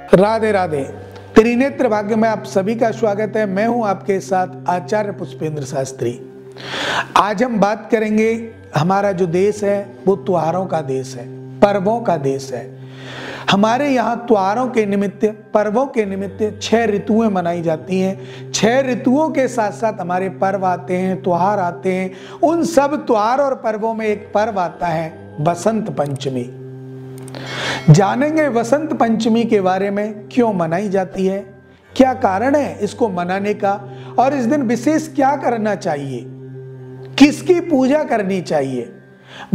राधे राधे। त्रिनेत्र भाग्य में आप सभी का स्वागत है। मैं हूं आपके साथ आचार्य पुष्पेंद्र शास्त्री। आज हम बात करेंगे, हमारा जो देश है वो त्योहारों का देश है, पर्वों का देश है। हमारे यहाँ त्योहारों के निमित्त, पर्वों के निमित्त 6 ऋतुएं मनाई जाती हैं। 6 ऋतुओं के साथ साथ हमारे पर्व आते हैं, त्योहार आते हैं। उन सब त्योहार और पर्वों में एक पर्व आता है बसंत पंचमी। जानेंगे बसंत पंचमी के बारे में, क्यों मनाई जाती है, क्या कारण है इसको मनाने का, और इस दिन विशेष क्या करना चाहिए, किसकी पूजा करनी चाहिए,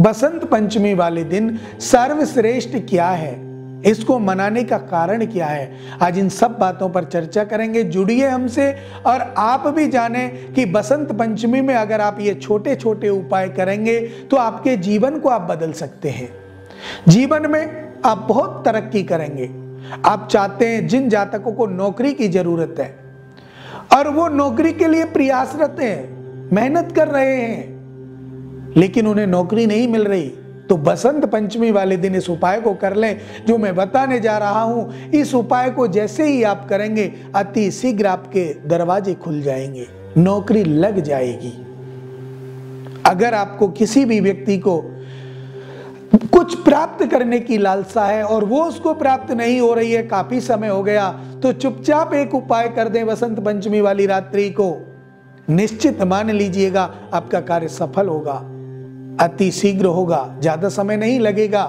बसंत पंचमी वाले दिन सर्वश्रेष्ठ क्या है, इसको मनाने का कारण क्या है। आज इन सब बातों पर चर्चा करेंगे। जुड़िए हमसे और आप भी जानें कि बसंत पंचमी में अगर आप ये छोटे छोटे उपाय करेंगे तो आपके जीवन को आप बदल सकते हैं। जीवन में आप बहुत तरक्की करेंगे। आप चाहते हैं, जिन जातकों को नौकरी की जरूरत है और वो नौकरी के लिए प्रयासरत हैं, मेहनत कर रहे हैं, लेकिन उन्हें नौकरी नहीं मिल रही, तो बसंत पंचमी वाले दिन इस उपाय को कर लें जो मैं बताने जा रहा हूं। इस उपाय को जैसे ही आप करेंगे, अति शीघ्र आपके दरवाजे खुल जाएंगे, नौकरी लग जाएगी। अगर आपको किसी भी व्यक्ति को कुछ प्राप्त करने की लालसा है और वो उसको प्राप्त नहीं हो रही है, काफी समय हो गया, तो चुपचाप एक उपाय कर दें बसंत पंचमी वाली रात्रि को। निश्चित मान लीजिएगा आपका कार्य सफल होगा, अति शीघ्र होगा, ज्यादा समय नहीं लगेगा।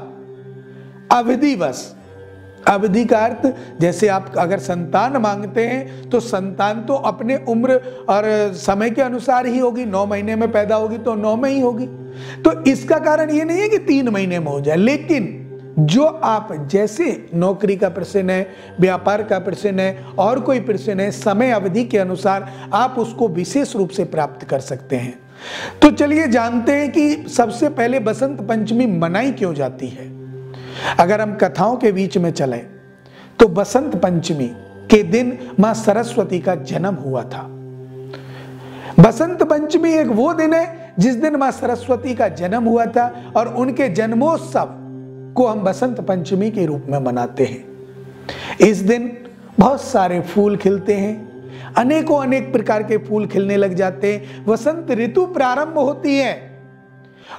अवधि बस, अवधि का अर्थ, जैसे आप अगर संतान मांगते हैं तो संतान तो अपने उम्र और समय के अनुसार ही होगी। 9 महीने में पैदा होगी तो 9 में ही होगी। तो इसका कारण ये नहीं है कि 3 महीने में हो जाए, लेकिन जो आप, जैसे नौकरी का प्रश्न है, व्यापार का प्रश्न है, और कोई प्रश्न है, समय अवधि के अनुसार आप उसको विशेष रूप से प्राप्त कर सकते हैं। तो चलिए जानते हैं कि सबसे पहले बसंत पंचमी मनाई क्यों जाती है। अगर हम कथाओं के बीच में चलें तो बसंत पंचमी के दिन मां सरस्वती का जन्म हुआ था। बसंत पंचमी एक वो दिन है जिस दिन मां सरस्वती का जन्म हुआ था, और उनके जन्मोत्सव को हम बसंत पंचमी के रूप में मनाते हैं। इस दिन बहुत सारे फूल खिलते हैं, अनेकों अनेक प्रकार के फूल खिलने लग जाते हैं। वसंत ऋतु प्रारंभ होती है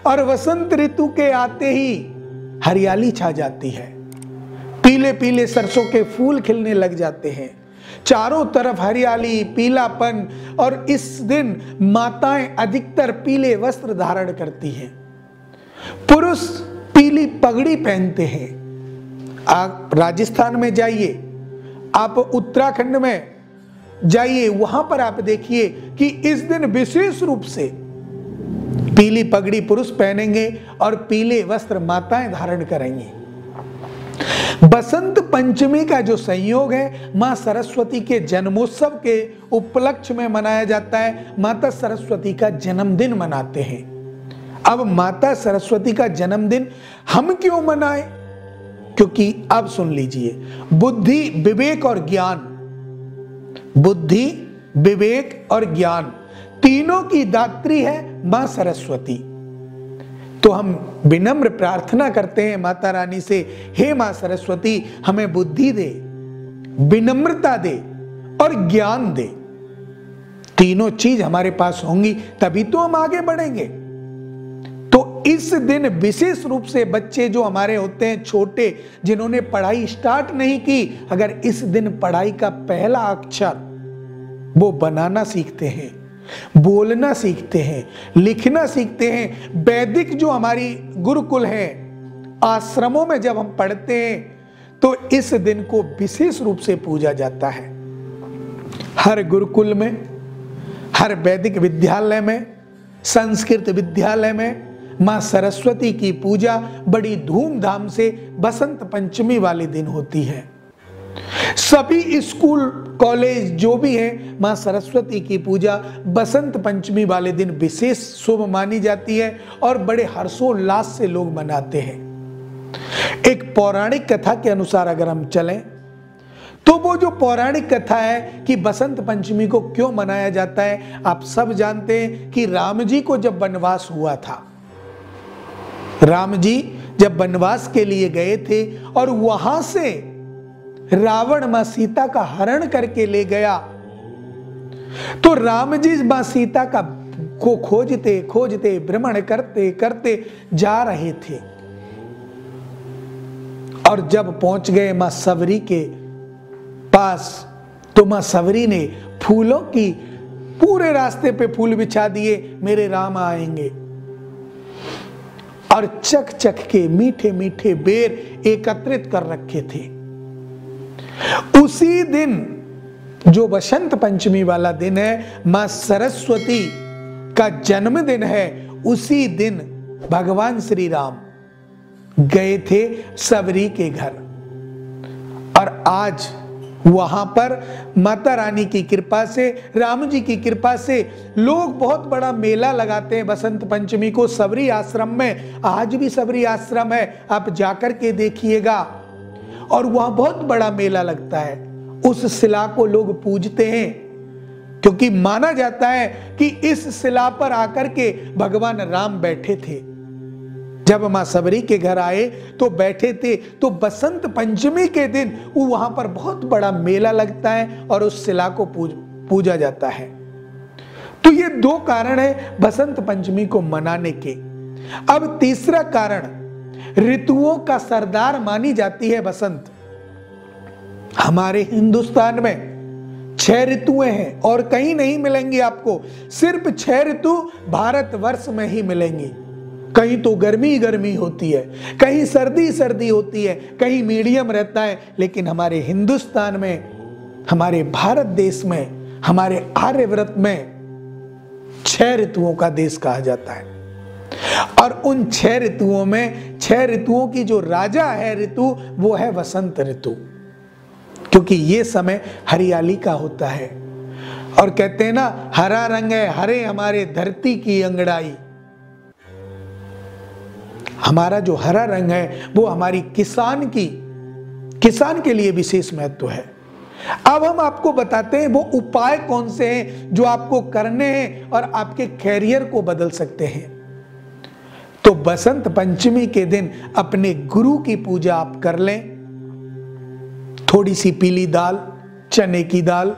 और वसंत ऋतु के आते ही हरियाली छा जाती है। पीले पीले सरसों के फूल खिलने लग जाते हैं, चारों तरफ हरियाली, पीलापन, और इस दिन माताएं अधिकतर पीले वस्त्र धारण करती हैं। पुरुष पीली पगड़ी पहनते हैं। आप राजस्थान में जाइए, आप उत्तराखंड में जाइए, वहां पर आप देखिए कि इस दिन विशेष रूप से पीली पगड़ी पुरुष पहनेंगे और पीले वस्त्र माताएं धारण करेंगी। बसंत पंचमी का जो संयोग है मां सरस्वती के जन्मोत्सव के उपलक्ष्य में मनाया जाता है। माता सरस्वती का जन्मदिन मनाते हैं। अब माता सरस्वती का जन्मदिन हम क्यों मनाएं? क्योंकि अब सुन लीजिए, बुद्धि, विवेक और ज्ञान, बुद्धि, विवेक और ज्ञान तीनों की दात्री है मां सरस्वती। तो हम विनम्र प्रार्थना करते हैं माता रानी से, हे मां सरस्वती, हमें बुद्धि दे, विनम्रता दे और ज्ञान दे। तीनों चीज हमारे पास होंगी तभी तो हम आगे बढ़ेंगे। तो इस दिन विशेष रूप से बच्चे जो हमारे होते हैं छोटे, जिन्होंने पढ़ाई स्टार्ट नहीं की, अगर इस दिन पढ़ाई का पहला अक्षर वो बनाना सीखते हैं, बोलना सीखते हैं, लिखना सीखते हैं। वैदिक जो हमारी गुरुकुल है, आश्रमों में जब हम पढ़ते हैं तो इस दिन को विशेष रूप से पूजा जाता है। हर गुरुकुल में, हर वैदिक विद्यालय में, संस्कृत विद्यालय में मां सरस्वती की पूजा बड़ी धूमधाम से बसंत पंचमी वाले दिन होती है। सभी स्कूल, कॉलेज जो भी है, मां सरस्वती की पूजा बसंत पंचमी वाले दिन विशेष शुभ मानी जाती है और बड़े हर्षोल्लास से लोग मनाते हैं। एक पौराणिक कथा के अनुसार अगर हम चलें तो वो जो पौराणिक कथा है कि बसंत पंचमी को क्यों मनाया जाता है, आप सब जानते हैं कि राम जी को जब वनवास हुआ था, राम जी जब वनवास के लिए गए थे और वहां से रावण मां सीता का हरण करके ले गया, तो राम जी मां सीता का को खोजते खोजते भ्रमण करते करते जा रहे थे। और जब पहुंच गए मां सवरी के पास, तो मां सवरी ने फूलों की पूरे रास्ते पे फूल बिछा दिए, मेरे राम आएंगे। और चख चख के मीठे मीठे बेर एकत्रित कर रखे थे। उसी दिन जो बसंत पंचमी वाला दिन है, मां सरस्वती का जन्मदिन है, उसी दिन भगवान श्री राम गए थे सवरी के घर। और आज वहां पर माता रानी की कृपा से, राम जी की कृपा से लोग बहुत बड़ा मेला लगाते हैं बसंत पंचमी को सबरी आश्रम में। आज भी सबरी आश्रम है, आप जाकर के देखिएगा, और वहां बहुत बड़ा मेला लगता है। उस शिला को लोग पूजते हैं, क्योंकि माना जाता है कि इस शिला पर आकर के भगवान राम बैठे थे। जब मां सबरी के घर आए तो बैठे थे, तो बसंत पंचमी के दिन वहां पर बहुत बड़ा मेला लगता है और उस शिला को पूजा जाता है। तो ये दो कारण है बसंत पंचमी को मनाने के। अब तीसरा कारण, ऋतुओं का सरदार मानी जाती है बसंत। हमारे हिंदुस्तान में 6 ऋतुएं हैं और कहीं नहीं मिलेंगी आपको, सिर्फ 6 ऋतु भारतवर्ष में ही मिलेंगी। कहीं तो गर्मी गर्मी होती है, कहीं सर्दी सर्दी होती है, कहीं मीडियम रहता है, लेकिन हमारे हिंदुस्तान में, हमारे भारत देश में, हमारे आर्यव्रत में 6 ऋतुओं का देश कहा जाता है। और उन 6 ऋतुओं में 6 ऋतुओं की जो राजा है ऋतु, वो है वसंत ऋतु, क्योंकि ये समय हरियाली का होता है। और कहते हैं ना, हरा रंग है हरे हमारे धरती की अंगड़ाई। हमारा जो हरा रंग है वो हमारी किसान के लिए विशेष महत्व है। अब हम आपको बताते हैं वो उपाय कौन से हैं जो आपको करने हैं और आपके कैरियर को बदल सकते हैं। तो बसंत पंचमी के दिन अपने गुरु की पूजा आप कर लें। थोड़ी सी पीली दाल, चने की दाल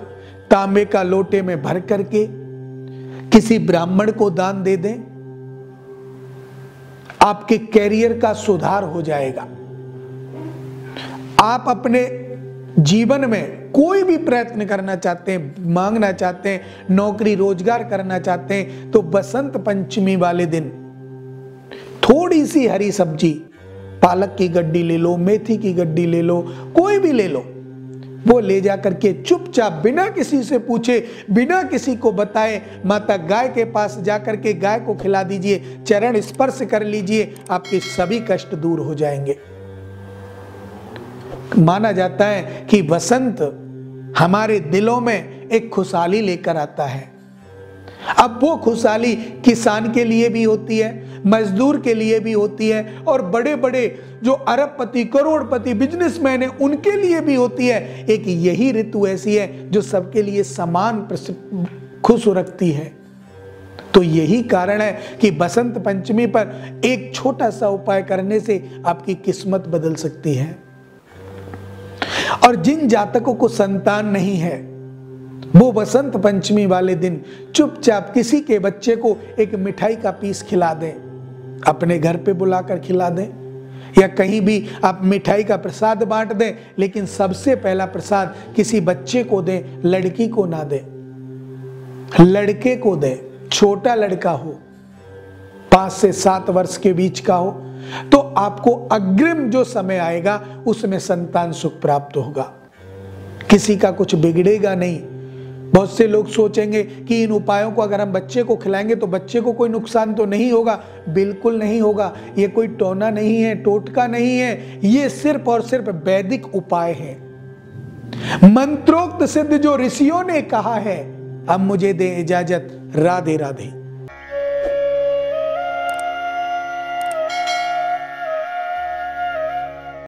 तांबे का लोटे में भर करके किसी ब्राह्मण को दान दे दें, आपके कैरियर का सुधार हो जाएगा। आप अपने जीवन में कोई भी प्रयत्न करना चाहते हैं, मांगना चाहते हैं, नौकरी रोजगार करना चाहते हैं, तो बसंत पंचमी वाले दिन थोड़ी सी हरी सब्जी, पालक की गड्डी ले लो, मेथी की गड्डी ले लो, कोई भी ले लो, वो ले जाकर के चुपचाप बिना किसी से पूछे, बिना किसी को बताए माता गाय के पास जाकर के गाय को खिला दीजिए, चरण स्पर्श कर लीजिए, आपके सभी कष्ट दूर हो जाएंगे। माना जाता है कि बसंत हमारे दिलों में एक खुशहाली लेकर आता है। अब वो खुशहाली किसान के लिए भी होती है, मजदूर के लिए भी होती है, और बड़े बड़े जो अरबपति करोड़पति बिजनेसमैन हैं उनके लिए भी होती है। एक यही ऋतु ऐसी है जो सबके लिए समान खुश रखती है। तो यही कारण है कि बसंत पंचमी पर एक छोटा सा उपाय करने से आपकी किस्मत बदल सकती है। और जिन जातकों को संतान नहीं है, वो बसंत पंचमी वाले दिन चुपचाप किसी के बच्चे को एक मिठाई का पीस खिला दें, अपने घर पे बुलाकर खिला दें, या कहीं भी आप मिठाई का प्रसाद बांट दें, लेकिन सबसे पहला प्रसाद किसी बच्चे को दें, लड़की को ना दें, लड़के को दें। छोटा लड़का हो, 5 से 7 वर्ष के बीच का हो, तो आपको अग्रिम जो समय आएगा उसमें संतान सुख प्राप्त होगा, किसी का कुछ बिगड़ेगा नहीं। बहुत से लोग सोचेंगे कि इन उपायों को अगर हम बच्चे को खिलाएंगे तो बच्चे को कोई नुकसान तो नहीं होगा। बिल्कुल नहीं होगा। ये कोई टोना नहीं है, टोटका नहीं है, ये सिर्फ और सिर्फ वैदिक उपाय है, मंत्रोक्त सिद्ध जो ऋषियों ने कहा है। अब मुझे दे इजाजत, राधे राधे।